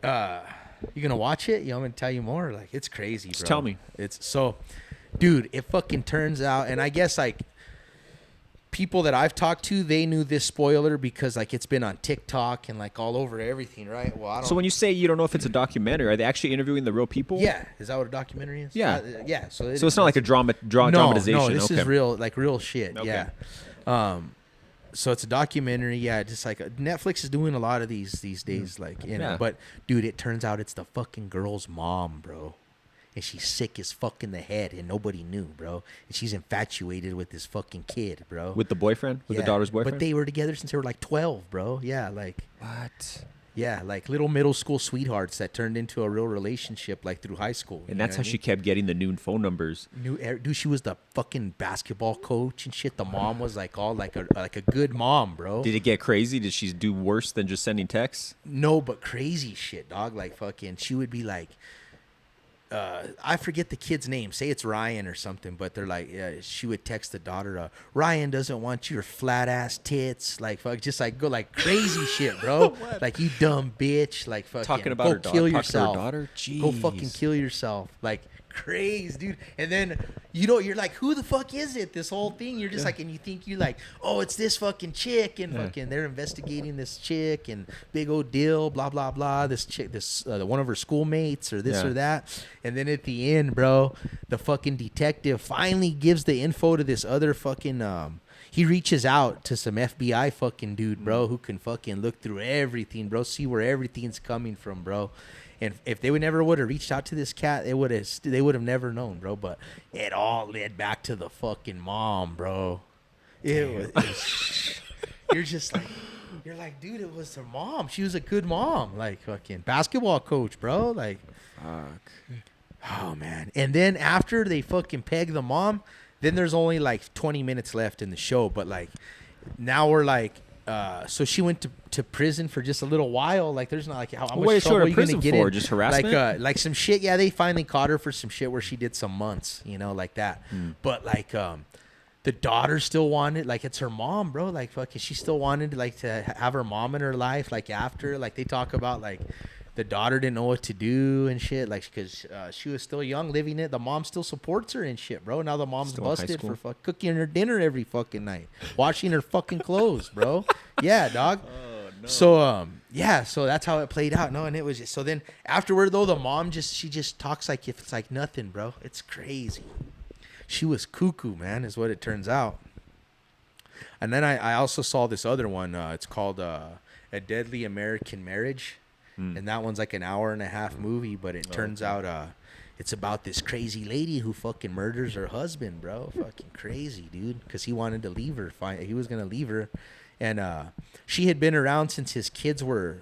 you gonna watch it? You know, I'm gonna tell you more. Like it's crazy, bro. Just tell me. It's so dude, it fucking turns out, and I guess like people that I've talked to, they knew this spoiler because like it's been on TikTok and like all over everything, right? Well, I don't. So when you say you don't know if it's a documentary, are they actually interviewing the real people? yeah, is that what a documentary is? Yeah. Yeah. So So it's not like a dramatization. No, this okay. is real, like real shit. Okay. Yeah. So it's a documentary. Yeah, just like Netflix is doing a lot of these days. Like, you know, Yeah. but dude, it turns out it's the fucking girl's mom, bro. And she's sick as fuck in the head, and nobody knew, bro. And she's infatuated with this fucking kid, bro. With the boyfriend, with the Yeah. daughter's boyfriend. But they were together since they were like 12, bro. Yeah, like. What? Yeah, like little middle school sweethearts that turned into a real relationship like through high school. And that's how she kept getting the noon phone numbers. Dude, she was the fucking basketball coach and shit. The mom was like all like a good mom, bro. Did it get crazy? Did she do worse than just sending texts? No, but crazy shit, dog. Like fucking, she would be like, I forget the kid's name. Say it's Ryan or something, but they're like, she would text the daughter, Ryan doesn't want your flat ass tits. Like fuck, just like go like crazy shit, bro. Like you dumb bitch. Like fucking Talking about go her daughter. kill Talking to her yourself. daughter? Go fucking Jeez. kill yourself. Like crazy, dude. And then you're like, who the fuck is it? This whole thing, you're just like, and you think you're like, oh, it's this fucking chick, and fucking they're investigating this chick, and big old deal, blah blah blah. This chick, this one of her schoolmates, or this Yeah. or that. And then at the end, bro, the fucking detective finally gives the info to this other fucking he reaches out to some FBI fucking dude, bro, who can fucking look through everything, bro, see where everything's coming from, bro. And if they would have reached out to this cat, they would have never known, bro. But it all led back to the fucking mom, bro. It was you're like, dude, it was her mom. She was a good mom, like fucking basketball coach, bro. Like, Fuck. oh man. And then after they fucking peg the mom, then there's only like 20 minutes left in the show. But like, now we're like, so she went to prison for just a little while. Like, there's not like how much What did she trouble go to you gonna prison get for? in? Just harassment? Like some shit. Yeah, they finally caught her for some shit where she did some months, you know, like that. But like, the daughter still wanted, like, it's her mom, bro. Like, fucking, she still wanted like to have her mom in her life. Like after, like they talk about like the daughter didn't know what to do and shit, like because she was still young, living it. The mom still supports her and shit, bro. Now the mom's Still in high busted school? for cooking her dinner every fucking night, washing her fucking clothes, bro. Yeah, dog. So yeah, so that's how it played out. No, and it was just, so then afterward though, the mom she just talks like if it's like nothing, bro. It's crazy. She was cuckoo, man, is what it turns out. And then I also saw this other one. It's called A Deadly American Marriage. and that one's like an hour and a half movie. But it turns out it's about this crazy lady who fucking murders her husband, bro. Fucking crazy, dude. Because he wanted to leave her. He was gonna leave her, and she had been around since his kids were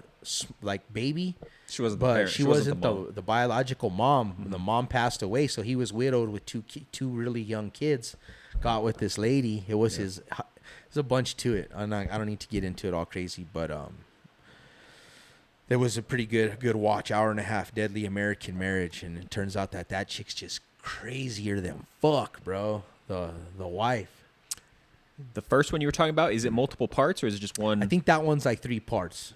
like baby. She wasn't, but the parent. she wasn't the biological mom. The mom passed away, so he was widowed with two really young kids. Got with this lady. It was his. There's a bunch to it. I don't need to get into it all crazy, but there was a pretty good watch. Hour and a half, Deadly American Marriage, and it turns out that chick's just crazier than fuck, bro. The wife. The first one you were talking about, is it multiple parts or is it just one? I think that one's like 3 parts.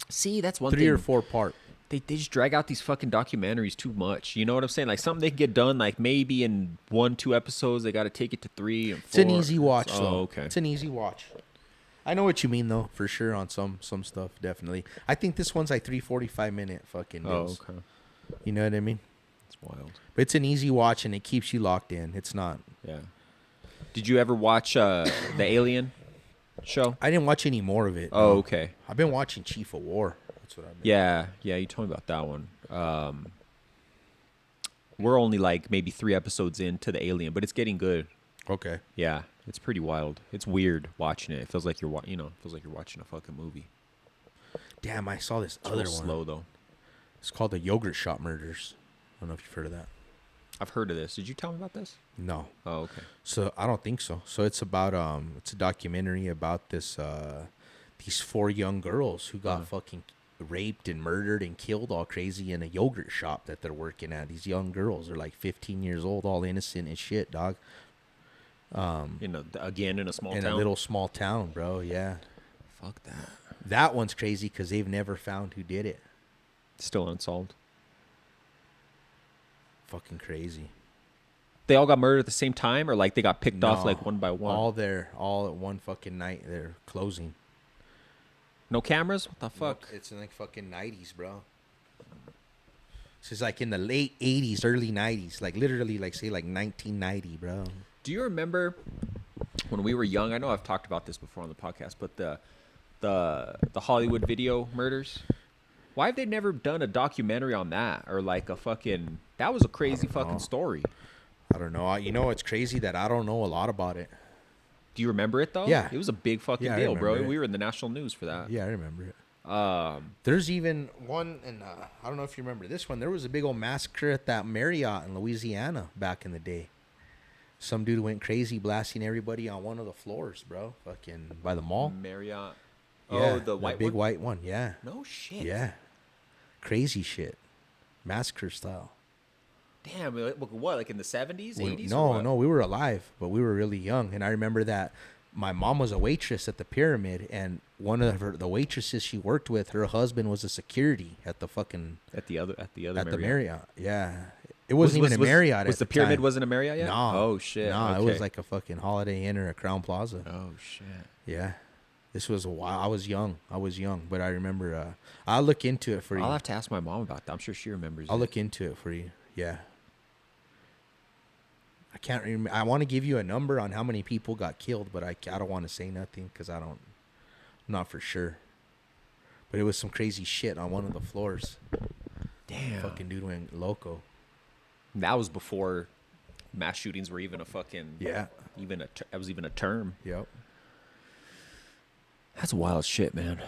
See, that's one 3 thing. or 4 part. They just drag out these fucking documentaries too much. You know what I'm saying? Like something they can get done like maybe in 1-2 episodes. They got to take it to 3 and 4. It's an easy watch, though. Oh, okay. It's an easy watch. I know what you mean, though, for sure, on some stuff, definitely. I think this one's like 3 45-minute fucking deals. Oh, okay. You know what I mean? It's wild. But it's an easy watch, and it keeps you locked in. It's not. Yeah. Did you ever watch the Alien show? I didn't watch any more of it. Oh, no. okay. I've been watching Chief of War. That's what I've been. Yeah, you told me about that one. We're only like maybe 3 episodes into the Alien, but it's getting good. Okay. Yeah, it's pretty wild. It's weird watching it. It feels like you're watching a fucking movie. Damn, I saw this It's other real one. slow though. It's called the Yogurt Shop Murders. I don't know if you've heard of that. I've heard of this. Did you tell me about this? No. Oh, okay. So I don't think so. So it's about it's a documentary about this these 4 young girls who got fucking raped and murdered and killed all crazy in a yogurt shop that they're working at. These young girls are like 15 years old, all innocent as shit, dog. Again in a small in town. a little small town, bro. Yeah. Fuck that. That one's crazy because they've never found who did it. Still unsolved. Fucking crazy. They all got murdered at the same time, or like they got picked off No, like one by one. all at one fucking night. They're closing. No cameras? What the fuck? Nope, it's in like fucking 90s, bro. This is like in the late 80s, early 90s. Like literally like say like 1990, bro. Do you remember when we were young? I know I've talked about this before on the podcast, but the Hollywood video murders. Why have they never done a documentary on that, or like a fucking? That was a crazy fucking story. I don't know. You know, it's crazy that I don't know a lot about it. Do you remember it though? Yeah. It was a big fucking Yeah, I deal, bro. remember it. We were in the national news for that. Yeah, I remember it. There's even one, and I don't know if you remember this one. There was a big old massacre at that Marriott in Louisiana back in the day. Some dude went crazy blasting everybody on one of the floors, bro. Fucking by the mall. Marriott. Yeah, Oh, the white big one? white one. Yeah. No shit. Yeah. Crazy shit. Massacre style. Damn. What? Like in the 70s, 80s? No, we were alive, but we were really young. And I remember that my mom was a waitress at the Pyramid, and one of the waitresses she worked with, her husband was a security at the fucking At the other the Marriott. Yeah, it wasn't even a Marriott. Was at the the Pyramid time. wasn't a Marriott yet? No. Oh shit. No, okay. it was like a fucking Holiday Inn or a Crown Plaza. Oh shit. Yeah, this was a while. I was young, but I remember. I'll look into it for you. I'll have to ask my mom about that. I'm sure she remembers. I'll look into it for you. Yeah. I can't remember. I want to give you a number on how many people got killed, but I don't want to say nothing because I'm not for sure. But it was some crazy shit on one of the floors. Damn. Fucking dude went loco. That was before mass shootings were even a fucking Yeah. That was even a term. Yep. That's wild shit, man.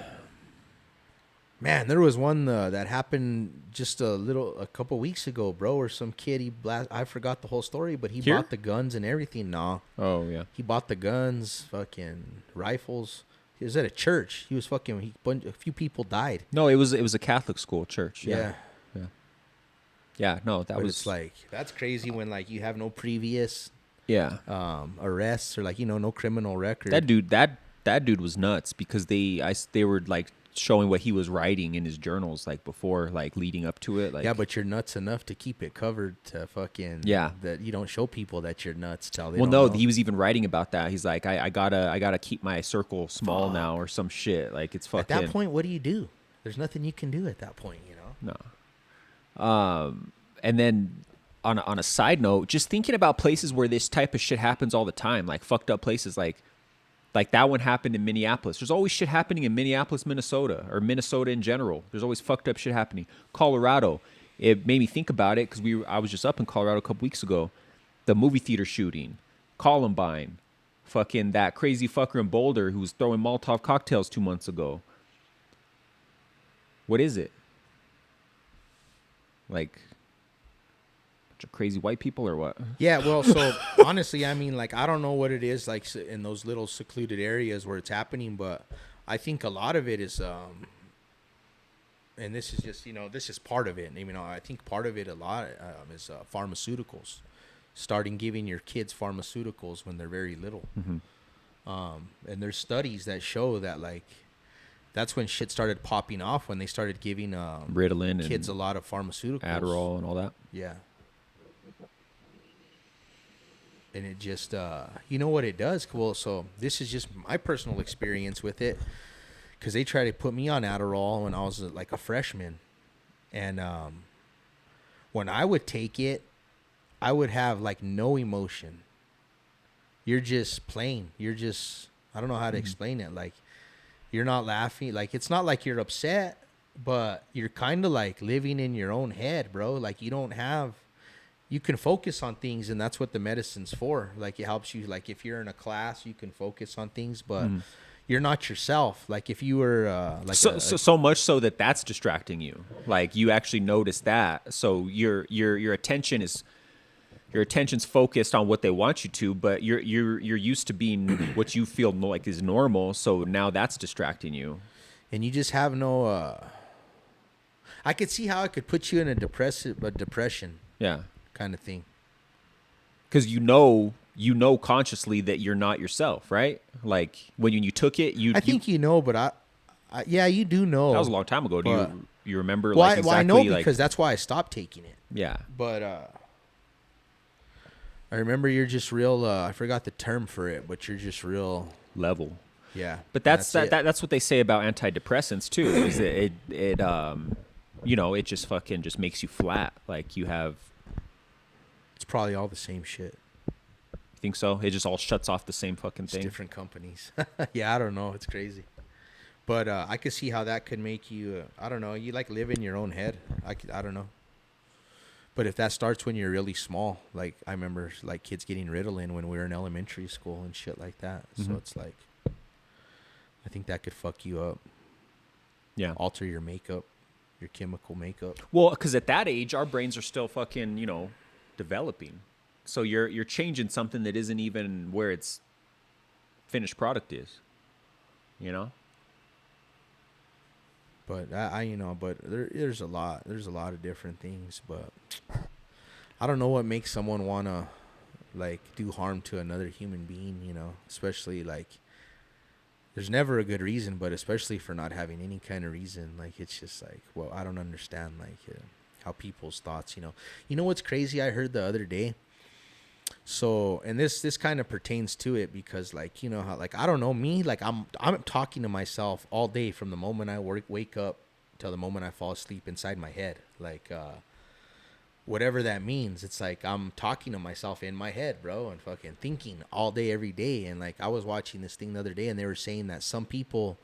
Man, there was one that happened just a couple weeks ago, bro. Where some kid I forgot the whole story, but he Here? bought the guns and everything. Nah, Oh yeah. he bought the guns, fucking rifles. He was at a church. He was fucking. A few people died. No, it was a Catholic school church. Yeah. Yeah. No, that But was it's like that's crazy when like you have no previous yeah. arrests or like no criminal record. That dude was nuts because they were like showing what he was writing in his journals like before, like leading up to it. Like yeah, but you're nuts enough to keep it covered to fucking that you don't show people that you're nuts till they well, don't no, know. he was even writing about that. He's like, I gotta keep my circle small now or some shit. Like it's fucking. At that point, what do you do? There's nothing you can do at that point, No. And then on a side note, just thinking about places where this type of shit happens all the time, like fucked up places, like Like that one happened in Minneapolis. There's always shit happening in Minneapolis, Minnesota, or Minnesota in general. There's always fucked up shit happening. Colorado. It made me think about it because I was just up in Colorado a couple weeks ago. The movie theater shooting, Columbine, fucking that crazy fucker in Boulder who was throwing Molotov cocktails 2 months ago. What is it? Like bunch of crazy white people or what? Yeah, well, so honestly, I mean, like, I don't know what it is like in those little secluded areas where it's happening, but I think a lot of it is, and this is just, this is part of it. I think part of it a lot is pharmaceuticals. Starting giving your kids pharmaceuticals when they're very little. And there's studies that show that, like, that's when shit started popping off, when they started giving Ritalin kids a lot of pharmaceuticals. Adderall and all that. Yeah. And it just, you know what it does? Well, so this is just my personal experience with it, because they tried to put me on Adderall when I was like a freshman. And when I would take it, I would have like no emotion. You're just plain. You're just, I don't know how to explain it. Like, you're not laughing. Like, it's not like you're upset, but you're kind of like living in your own head, bro. Like, you can focus on things, and that's what the medicine's for. Like, it helps you. Like, if you're in a class, you can focus on things, but you're not yourself. Like, if you were so much so that that's distracting you. Like, you actually notice that. So your attention's focused on what they want you to, but you're used to being what you feel like is normal. So now that's distracting you, and you just have no. I could see how it could put you in a depression. Yeah, kind of thing. Because you know consciously that you're not yourself, right? Like when you took it, I think but yeah, you do know. That was a long time ago. Do you remember? Well, like exactly, I know because that's why I stopped taking it. Yeah, but I remember you're just real. I forgot the term for it, but you're just real level. Yeah, but that's what they say about antidepressants too. Is it it just fucking just makes you flat. Like you have. It's probably all the same shit. You think so? It just all shuts off the same fucking thing. It's different companies. Yeah, I don't know. It's crazy. But I could see how that could make you. I don't know. You like live in your own head. I don't know. But if that starts when you're really small, like I remember like kids getting Ritalin when we were in elementary school and shit like that. So it's like, I think that could fuck you up. Yeah. Alter your makeup, your chemical makeup. Well, because at that age, our brains are still fucking, developing. So you're changing something that isn't even where its finished product is. But but there's a lot of different things, but I don't know what makes someone want to like do harm to another human being, especially like there's never a good reason, but especially for not having any kind of reason. Like, it's just like, well, I don't understand like how people's thoughts, you know what's crazy? I heard the other day. So, and this kind of pertains to it because like, how, like, I don't know, me, like I'm talking to myself all day from the moment I wake up till the moment I fall asleep inside my head. Like, whatever that means, it's like I'm talking to myself in my head, bro, and fucking thinking all day, every day. And like, I was watching this thing the other day and they were saying that some people,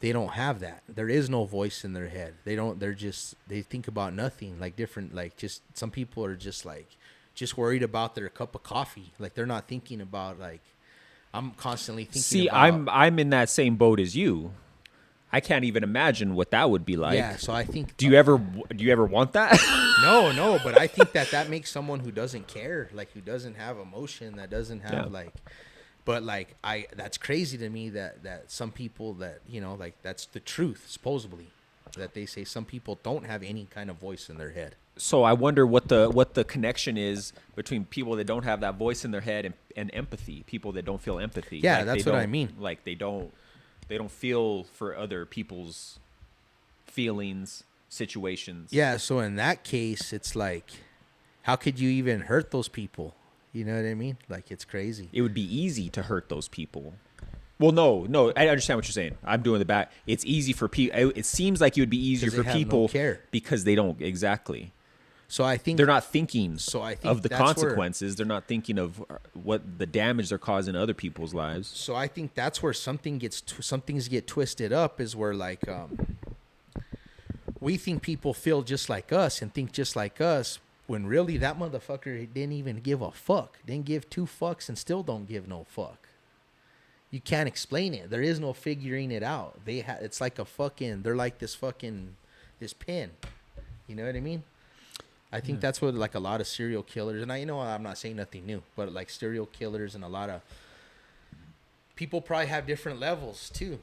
they don't have that. There is no voice in their head. They think about nothing, like different, like just some people are just like, just worried about their cup of coffee. Like they're not thinking about like, I'm constantly thinking. See, about, I'm in that same boat as you. I can't even imagine what that would be like. Yeah, so I think. Do you ever want that? No, but I think that makes someone who doesn't care, like who doesn't have emotion, that doesn't have like. But like that's crazy to me that some people that like that's the truth supposedly, that they say some people don't have any kind of voice in their head. So I wonder what the connection is between people that don't have that voice in their head and empathy. People that don't feel empathy. Yeah, like that's what I mean. Like they don't feel for other people's feelings, situations. Yeah. So in that case, it's like, how could you even hurt those people? You know what I mean? Like, it's crazy. It would be easy to hurt those people. Well, no, I understand what you're saying. I'm doing the back. It's easy for people. It seems like it would be easier for people care because they don't exactly. So I think they're not thinking So I think of the that's where- consequences. They're not thinking of what the damage they're causing other people's lives. So I think that's where some things get twisted up, is where like we think people feel just like us and think just like us, when really that motherfucker didn't even give a fuck, didn't give two fucks, and still don't give no fuck. You can't explain it. There is no figuring it out. It's like they're like this pin. You know what I mean? I think that's what like a lot of serial killers, and I'm not saying nothing new, but like serial killers and a lot of people probably have different levels too,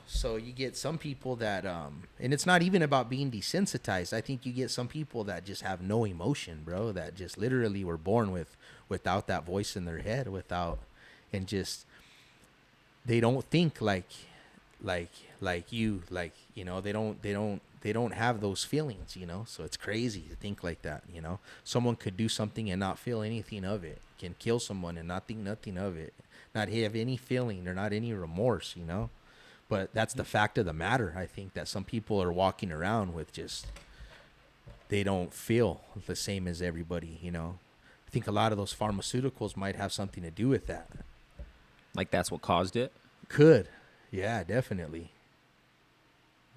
So you get some people that and it's not even about being desensitized. I think you get some people that just have no emotion, bro, that just literally were born without that voice in their head, and just they don't think like you, they don't have those feelings, So it's crazy to think like that, Someone could do something and not feel anything of it, can kill someone and not think nothing of it, not have any feeling or not any remorse, But that's the fact of the matter. I think that some people are walking around with just, they don't feel the same as everybody, I think a lot of those pharmaceuticals might have something to do with that. Like that's what caused it? Could. Yeah, definitely.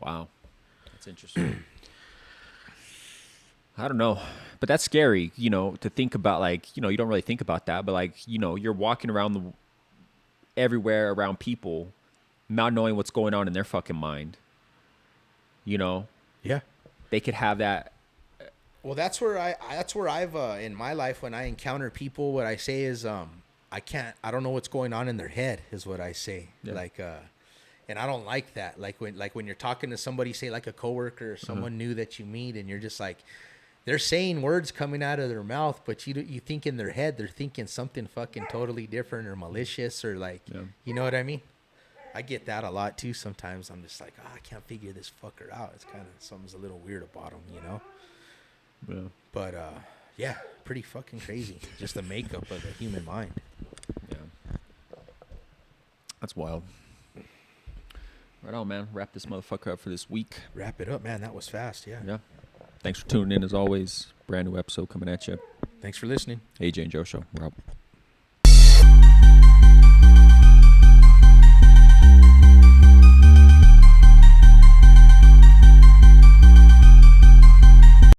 Wow. That's interesting. I don't know, but that's scary, to think about, like, you don't really think about that, but like, you're walking around everywhere around people, not knowing what's going on in their fucking mind. Yeah. They could have that. Well, that's where I've in my life, when I encounter people, what I say is, I don't know what's going on in their head, is what I say. Yeah. Like, and I don't like that. Like when you're talking to somebody, say like a coworker or someone new that you meet, and you're just like, they're saying words coming out of their mouth, but you think in their head they're thinking something fucking totally different or malicious or like, You know what I mean? I get that a lot too. Sometimes I'm just like, I can't figure this fucker out. It's kind of, something's a little weird about him, Yeah. But yeah, pretty fucking crazy. Just the makeup of the human mind. Yeah. That's wild. Right on, man. Wrap this motherfucker up for this week. Wrap it up, man. That was fast. Yeah. Yeah. Thanks for tuning in as always. Brand new episode coming at you. Thanks for listening. AJ and Joe Show. We're out.